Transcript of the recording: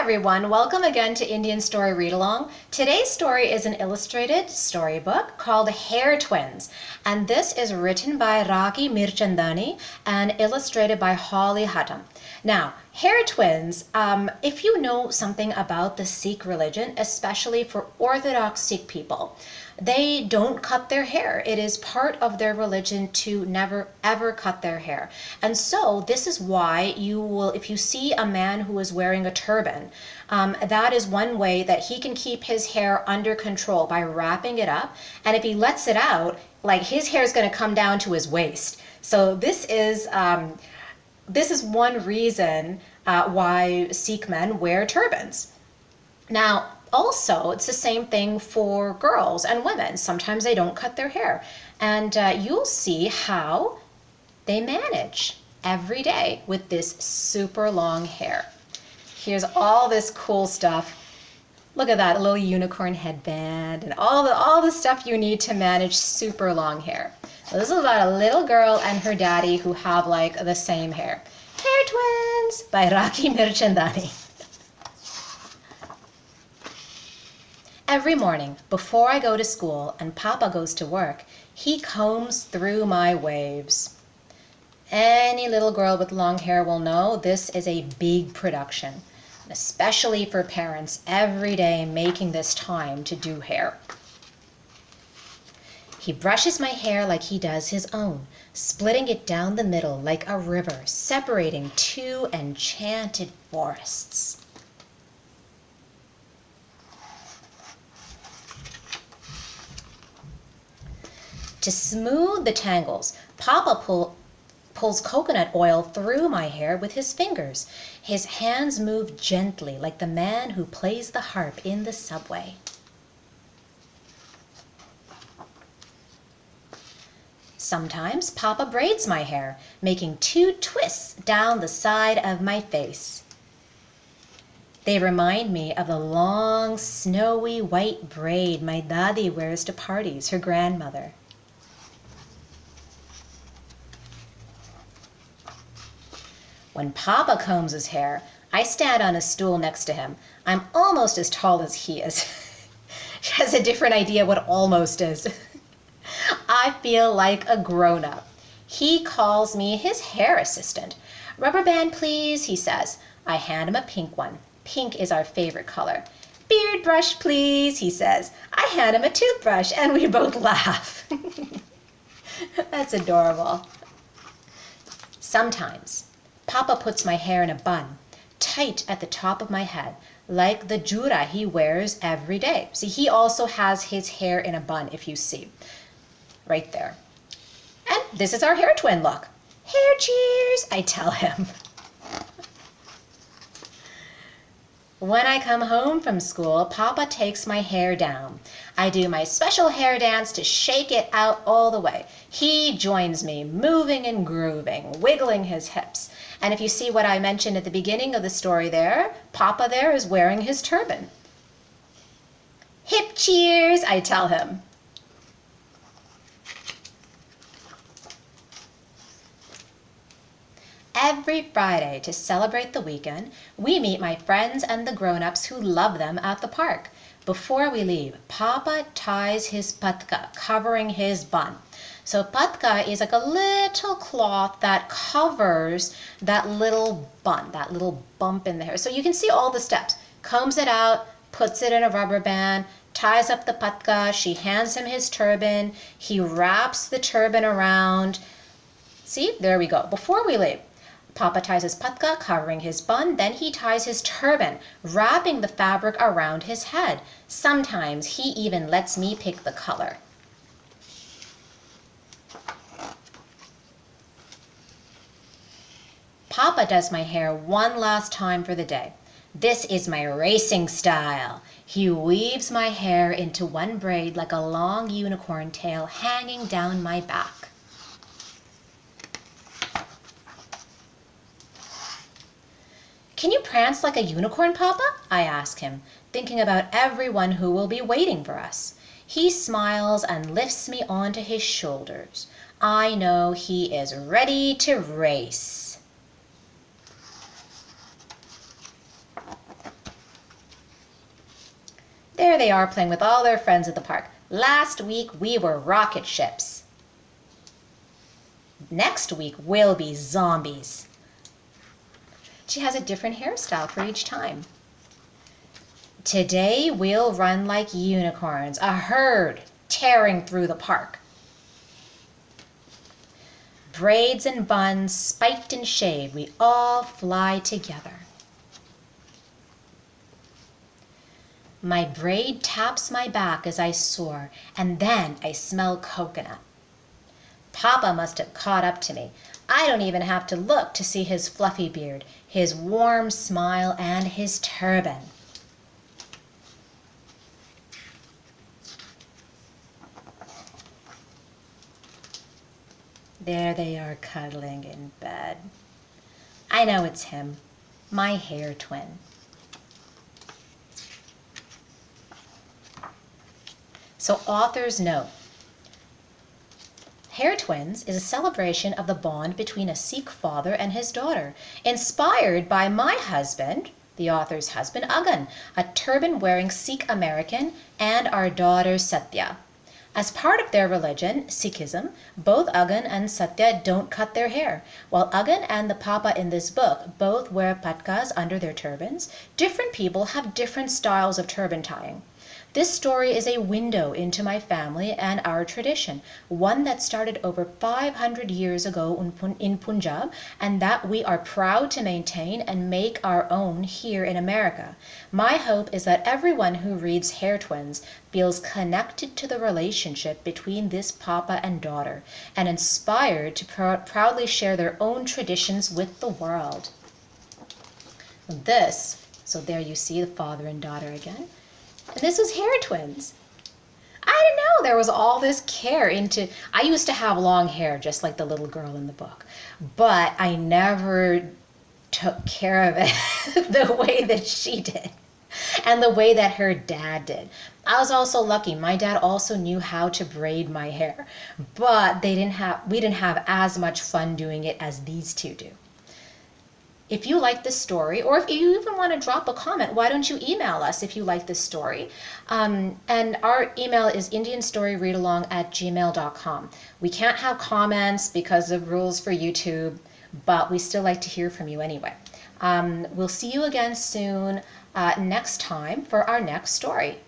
everyone, welcome again to Indian Story Read Along. Today's story is an illustrated storybook called Hair Twins, and this is written by Raakhee Mirchandani and illustrated by Hatam. Now, hair twins, if you know something about the Sikh religion, especially for Orthodox Sikh people, they don't cut their hair. It is part of their religion to never ever cut their hair. And so this is why you will, if you see a man who is wearing a turban, that is one way that he can keep his hair under control by wrapping it up. And if he lets it out, like his hair is going to come down to his waist. So this is one reason why Sikh men wear turbans. Now, also, it's the same thing for girls and women. Sometimes they don't cut their hair. And you'll see how they manage every day with this super long hair. Here's all this cool stuff. Look at that, a little unicorn headband and all the stuff you need to manage super long hair. So this is about a little girl and her daddy who have like the same hair. Hair Twins by Raakhee Mirchandani. Every morning, before I go to school and Papa goes to work, he combs through my waves. Any little girl with long hair will know this is a big production, especially for parents every day making this time to do hair. He brushes my hair like he does his own, splitting it down the middle like a river, separating two enchanted forests. To smooth the tangles, Papa pulls coconut oil through my hair with his fingers. His hands move gently like the man who plays the harp in the subway. Sometimes Papa braids my hair, making two twists down the side of my face. They remind me of the long, snowy white braid my dadi wears to parties, her grandmother. When Papa combs his hair, I stand on a stool next to him. I'm almost as tall as he is. She has a different idea what almost is. I feel like a grown-up. He calls me his hair assistant. Rubber band, please, he says. I hand him a pink one. Pink is our favorite color. Beard brush, please, he says. I hand him a toothbrush, and we both laugh. That's adorable. Sometimes Papa puts my hair in a bun, tight at the top of my head, like the jura he wears every day. See, he also has his hair in a bun, if you see, right there. And this is our hair twin look. Hair cheers, I tell him. When I come home from school, Papa takes my hair down. I do my special hair dance to shake it out all the way. He joins me, moving and grooving, wiggling his hips. And if you see what I mentioned at the beginning of the story there, Papa there is wearing his turban. Hip cheers, I tell him. Every Friday, to celebrate the weekend, we meet my friends and the grown-ups who love them at the park. Before we leave, Papa ties his patka, covering his bun. So patka is like a little cloth that covers that little bun, that little bump in the hair. So you can see all the steps. Combs it out, puts it in a rubber band, ties up the patka, she hands him his turban, he wraps the turban around. See, there we go. Before we leave, Papa ties his patka, covering his bun, then he ties his turban, wrapping the fabric around his head. Sometimes he even lets me pick the color. Papa does my hair one last time for the day. This is my racing style. He weaves my hair into one braid like a long unicorn tail hanging down my back. Can you prance like a unicorn, Papa? I ask him, thinking about everyone who will be waiting for us. He smiles and lifts me onto his shoulders. I know he is ready to race. there they are playing with all their friends at the park. Last week we were rocket ships. Next week we'll be zombies. She has a different hairstyle for each time. Today we'll run like unicorns, a herd tearing through the park. Braids and buns, spiked and shaved, we all fly together. My braid taps my back as I soar, and then I smell coconut. Papa must have caught up to me. I don't even have to look to see his fluffy beard, his warm smile, and his turban. There they are cuddling in bed. I know it's him, my hair twin. So author's note. Hair twins is a celebration of the bond between a Sikh father and his daughter, inspired by my husband, the author's husband, Agan, a turban-wearing Sikh American, and our daughter Satya. As part of their religion, Sikhism, both Agan and Satya don't cut their hair. While Agan and the Papa in this book both wear patkas under their turbans, different people have different styles of turban tying. This story is a window into my family and our tradition, one that started over 500 years ago in Punjab, and that we are proud to maintain and make our own here in America. My hope is that everyone who reads Hair Twins feels connected to the relationship between this papa and daughter, and inspired to proudly share their own traditions with the world. So there you see the father and daughter again. And this was Hair Twins. I didn't know there was all this care into... I used to have long hair just like the little girl in the book, but I never took care of it the way that she did and the way that her dad did. I was also lucky. My dad also knew how to braid my hair, but we didn't have as much fun doing it as these two do. If you like this story, or if you even want to drop a comment, why don't you email us if you like this story? And our email is indianstoryreadalong@gmail.com. We can't have comments because of rules for YouTube, but we still like to hear from you anyway. We'll see you again soon next time for our next story.